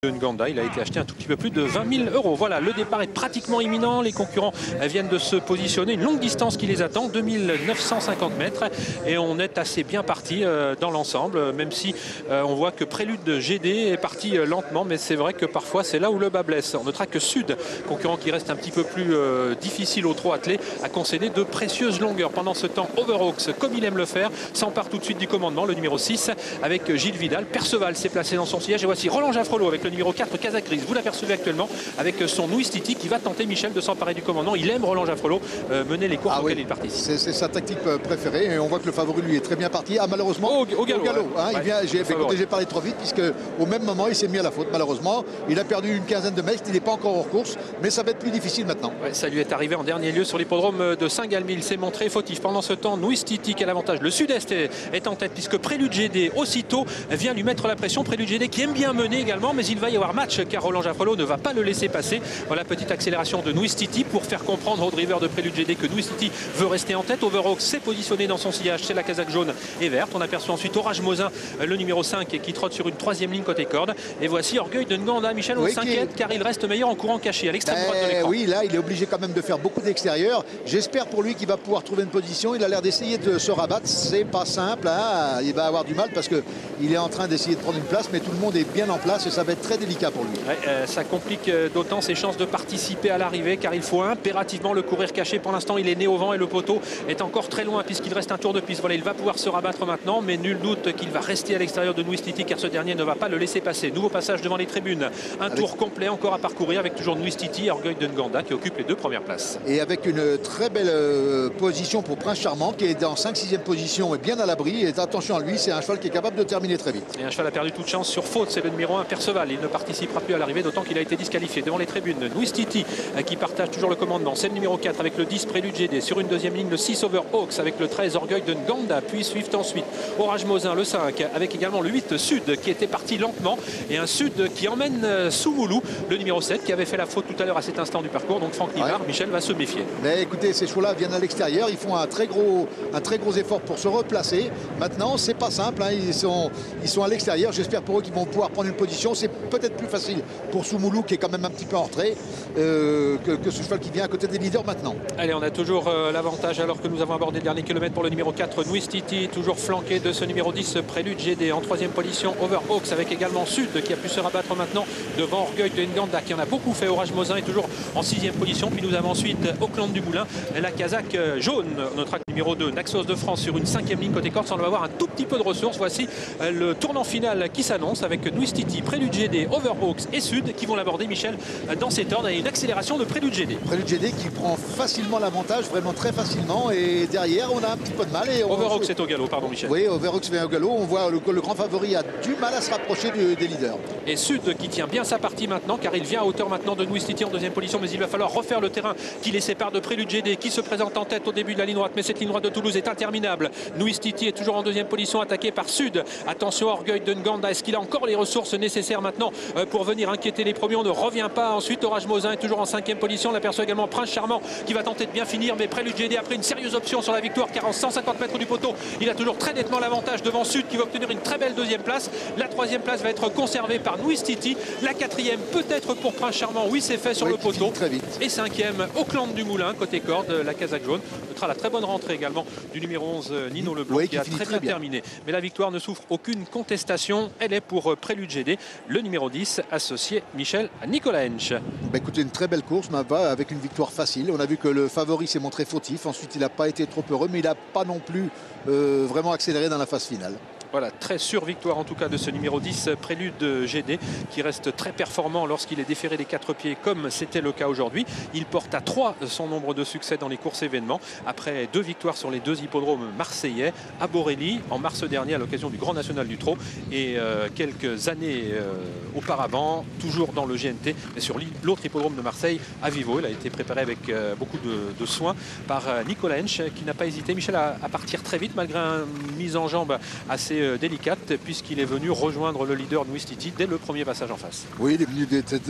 Nganda, il a été acheté un tout petit peu plus de 20 000 €. Voilà, le départ est pratiquement imminent. Les concurrents viennent de se positionner. Une longue distance qui les attend, 2950 mètres. Et on est assez bien parti dans l'ensemble, même si on voit que Prélude GD est parti lentement. Mais c'est vrai que parfois, c'est là où le bas blesse. On notera que Sud, concurrent qui reste un petit peu plus difficile au trot attelé, a concédé de précieuses longueurs. Pendant ce temps, Overhawks, comme il aime le faire, s'empare tout de suite du commandement, le numéro 6, avec Gilles Vidal. Perceval s'est placé dans son sillage. Et voici Roland Jaffrelot avec le numéro 4, Kazakh Gris. Vous l'apercevez actuellement avec son Ouistiti qui va tenter, Michel, de s'emparer du commandement. Il aime Roland Jaffrelot mener les courses auxquelles il participe. C'est sa tactique préférée et on voit que le favori lui est très bien parti. Ah, malheureusement, au galop. Hein, ouais. J'ai parlé trop vite puisque au même moment il s'est mis à la faute. Malheureusement, il a perdu une quinzaine de mètres. Il n'est pas encore hors course, mais ça va être plus difficile maintenant. Ouais, ça lui est arrivé en dernier lieu sur l'hippodrome de Saint-Galmier. Il s'est montré fautif. Pendant ce temps, Ouistiti qui a l'avantage. Le Sud-Est est en tête puisque Prélude GD aussitôt vient lui mettre la pression. Prélude GD qui aime bien mener également, mais il va y avoir match car Roland Jaffrelot ne va pas le laisser passer. Voilà, petite accélération de Ouistiti pour faire comprendre au driver de Prélude GD que Ouistiti veut rester en tête. Overhawks s'est positionné dans son sillage, c'est la casaque jaune et verte. On aperçoit ensuite Orage Mosin, le numéro 5, qui trotte sur une troisième ligne côté corde. Et voici Orgueil de Nganda. Michel, on s'inquiète car il reste meilleur en courant caché à l'extrême droite de l'écran. Oui, là il est obligé quand même de faire beaucoup d'extérieur. J'espère pour lui qu'il va pouvoir trouver une position. Il a l'air d'essayer de se rabattre. C'est pas simple, hein. Il va avoir du mal parce qu'il est en train d'essayer de prendre une place, mais tout le monde est bien en place et ça va être très délicat pour lui. Ouais, ça complique d'autant ses chances de participer à l'arrivée car il faut impérativement le courir caché. Pour l'instant, il est né au vent et le poteau est encore très loin puisqu'il reste un tour de piste. Voilà, il va pouvoir se rabattre maintenant, mais nul doute qu'il va rester à l'extérieur de Ouistiti car ce dernier ne va pas le laisser passer. Nouveau passage devant les tribunes. Un tour complet encore à parcourir avec toujours Ouistiti et Orgueil de Nganda qui occupe les deux premières places. Et avec une très belle position pour Prince Charmant qui est dans 5-6e position et bien à l'abri. Et attention à lui, c'est un cheval qui est capable de terminer très vite. Et un cheval a perdu toute chance sur faute, c'est le numéro 1, Perceval. Il ne participera plus à l'arrivée, d'autant qu'il a été disqualifié devant les tribunes. Ouistiti qui partage toujours le commandement, c'est le numéro 4 avec le 10 Prélude GD. Sur une deuxième ligne, le 6 Overhawks avec le 13 Orgueil de Nganda. Puis suivent ensuite Orage Mosin, le 5, avec également le 8 Sud qui était parti lentement. Et un Sud qui emmène Soumoulou, le numéro 7, qui avait fait la faute tout à l'heure à cet instant du parcours. Donc Franck Nivard, Michel va se méfier. Mais écoutez, ces chevaux-là viennent à l'extérieur. Ils font un très gros effort pour se replacer. Maintenant, c'est pas simple. Hein. Ils sont à l'extérieur. J'espère pour eux qu'ils vont pouvoir prendre une position. C'est peut-être plus facile pour Soumoulou qui est quand même un petit peu en retrait que ce cheval qui vient à côté des leaders maintenant. Allez, on a toujours l'avantage alors que nous avons abordé le dernier kilomètre pour le numéro 4 Ouistiti, toujours flanqué de ce numéro 10 Prélude GD. En troisième position Overhawks avec également Sud qui a pu se rabattre maintenant devant Orgueil de Nganda qui en a beaucoup fait. Orage Mosin est toujours en 6e position. Puis nous avons ensuite Auckland du Moulin, la casaque jaune, notre acte numéro 2 Naxos de France sur une 5e ligne côté corde. On va avoir un tout petit peu de ressources. Voici le tournant final qui s'annonce avec Ouistiti, Prélude GD, Overhawks et Sud qui vont l'aborder, Michel, dans cet ordre, et une accélération de Prélude GD. Prélude GD qui prend facilement l'avantage, vraiment très facilement, et derrière on a un petit peu de mal. Overhawks est au galop, pardon Michel. Oui, Overhawks vient au galop. On voit le grand favori a du mal à se rapprocher des leaders. Et Sud qui tient bien sa partie maintenant car il vient à hauteur maintenant de Ouistiti en deuxième position, mais il va falloir refaire le terrain qui les sépare de Prélude GD qui se présente en tête au début de la ligne droite, mais cette ligne droite de Toulouse est interminable. Ouistiti est toujours en deuxième position, attaqué par Sud. Attention, Orgueil de Nganda, est-ce qu'il a encore les ressources nécessaires maintenant pour venir inquiéter les premiers? On ne revient pas. Ensuite, Orage Mosin est toujours en 5e position. On aperçoit également Prince Charmant qui va tenter de bien finir, mais Prélude GD a pris une sérieuse option sur la victoire car en 150 mètres du poteau, il a toujours très nettement l'avantage devant Sud qui va obtenir une très belle deuxième place. La troisième place va être conservée par Ouistiti. La quatrième peut-être pour Prince Charmant. Oui, c'est fait sur le poteau. Très vite. Et 5e, Auckland du Moulin, côté corde, la casaque jaune. Notera la très bonne rentrée également du numéro 11, Nino Leblanc, qui a très bien terminé. Mais la victoire ne souffre aucune contestation. Elle est pour Prélude GD, le numéro 10, associé Michel à Nicolas Hench. Écoutez, une très belle course, avec une victoire facile. On a vu que le favori s'est montré fautif. Ensuite, il n'a pas été trop heureux, mais il n'a pas non plus vraiment accéléré dans la phase finale. Voilà, très sûre victoire en tout cas de ce numéro 10 Prélude GD qui reste très performant lorsqu'il est déféré des 4 pieds comme c'était le cas aujourd'hui. Il porte à 3 son nombre de succès dans les courses événements après 2 victoires sur les 2 hippodromes marseillais, à Borély en mars dernier à l'occasion du Grand National du Trot et quelques années auparavant toujours dans le GNT mais sur l'autre hippodrome de Marseille à Vivo. Il a été préparé avec beaucoup de soin par Nicolas Hench qui n'a pas hésité, Michel, à partir très vite malgré une mise en jambe assez été délicate puisqu'il est venu rejoindre le leader Nwistiti dès le premier passage en face. Oui, il est venu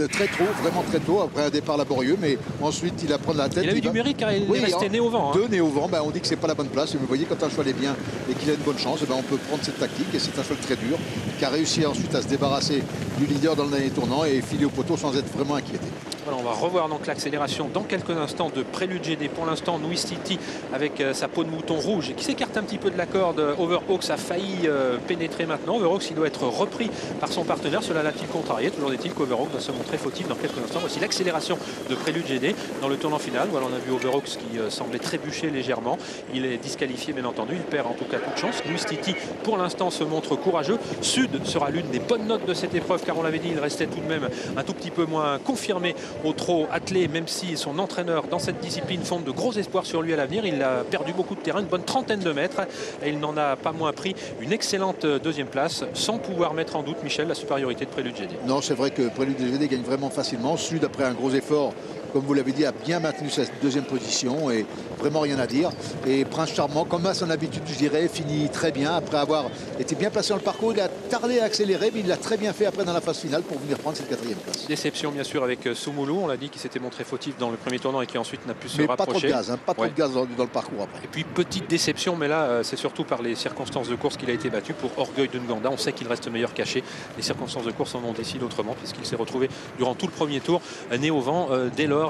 très tôt, vraiment très tôt, après un départ laborieux, mais ensuite il a pris la tête. Il a eu du mérite car il est resté né au vent. Deux nez au vent, on dit que c'est pas la bonne place. Mais vous voyez, quand un cheval est bien et qu'il a une bonne chance, on peut prendre cette tactique. Et c'est un cheval très dur qui a réussi ensuite à se débarrasser du leader dans le dernier tournant et filer au poteau sans être vraiment inquiété. Voilà, on va revoir donc l'accélération dans quelques instants de Prélude GD. Pour l'instant, Nwistiti avec sa peau de mouton rouge qui s'écarte un petit peu de la corde. Overhawks a failli pénétrer maintenant. Overhawks, il doit être repris par son partenaire. Cela l'a-t-il contrarié? Toujours est-il qu'Overhawks va se montrer fautif dans quelques instants. Voici l'accélération de Prélude GD dans le tournant final. Voilà, on a vu Overhawks qui semblait trébucher légèrement. Il est disqualifié, bien entendu. Il perd en tout cas toute chance. Nwistiti, pour l'instant, se montre courageux. Sud sera l'une des bonnes notes de cette épreuve, car on l'avait dit, il restait tout de même un tout petit peu moins confirmé au trot attelé, même si son entraîneur dans cette discipline fonde de gros espoirs sur lui à l'avenir. Il a perdu beaucoup de terrain, une bonne trentaine de mètres, et il n'en a pas moins pris une excellente deuxième place, sans pouvoir mettre en doute, Michel, la supériorité de Prélude GD. Non, c'est vrai que Prélude GD gagne vraiment facilement. Sud, après un gros effort, comme vous l'avez dit, a bien maintenu sa deuxième position et vraiment rien à dire. Et Prince Charmant, comme à son habitude, je dirais, finit très bien après avoir été bien placé dans le parcours. Il a tardé à accélérer, mais il l'a très bien fait après dans la phase finale pour venir prendre cette 4e place. Déception bien sûr avec Soumoulou, on l'a dit, qui s'était montré fautif dans le premier tournant et qui ensuite n'a pu se rapprocher. Pas trop de gaz, pas trop de gaz dans le parcours après. Et puis petite déception, mais là c'est surtout par les circonstances de course qu'il a été battu pour Orgueil de Nganda. On sait qu'il reste meilleur caché. Les circonstances de course en ont décidé autrement puisqu'il s'est retrouvé durant tout le premier tour né au vent. Dès lors,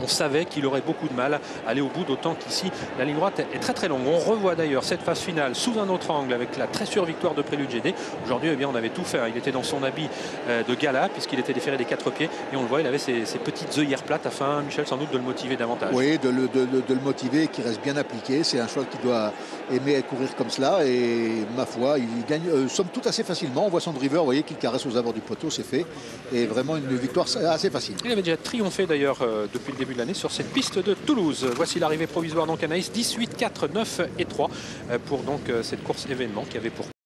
on savait qu'il aurait beaucoup de mal à aller au bout, d'autant qu'ici la ligne droite est très très longue. On revoit d'ailleurs cette phase finale sous un autre angle avec la très sûre victoire de Prélude GD. Aujourd'hui, eh bien, on avait tout fait. Il était dans son habit de gala puisqu'il était déféré des 4 pieds et on le voit, il avait ses petites œillères plates afin, Michel, sans doute de le motiver davantage. Oui, de le motiver, qui reste bien appliqué. C'est un cheval qui doit aimer courir comme cela et ma foi, il gagne somme toute assez facilement. On voit son driver, vous voyez, qu'il caresse aux abords du poteau, c'est fait. Et vraiment une victoire assez facile. Il avait déjà triomphé d'ailleurs depuis le début de l'année sur cette piste de Toulouse. Voici l'arrivée provisoire donc à Naïs, 18, 4, 9 et 3 pour donc cette course événement qui avait pour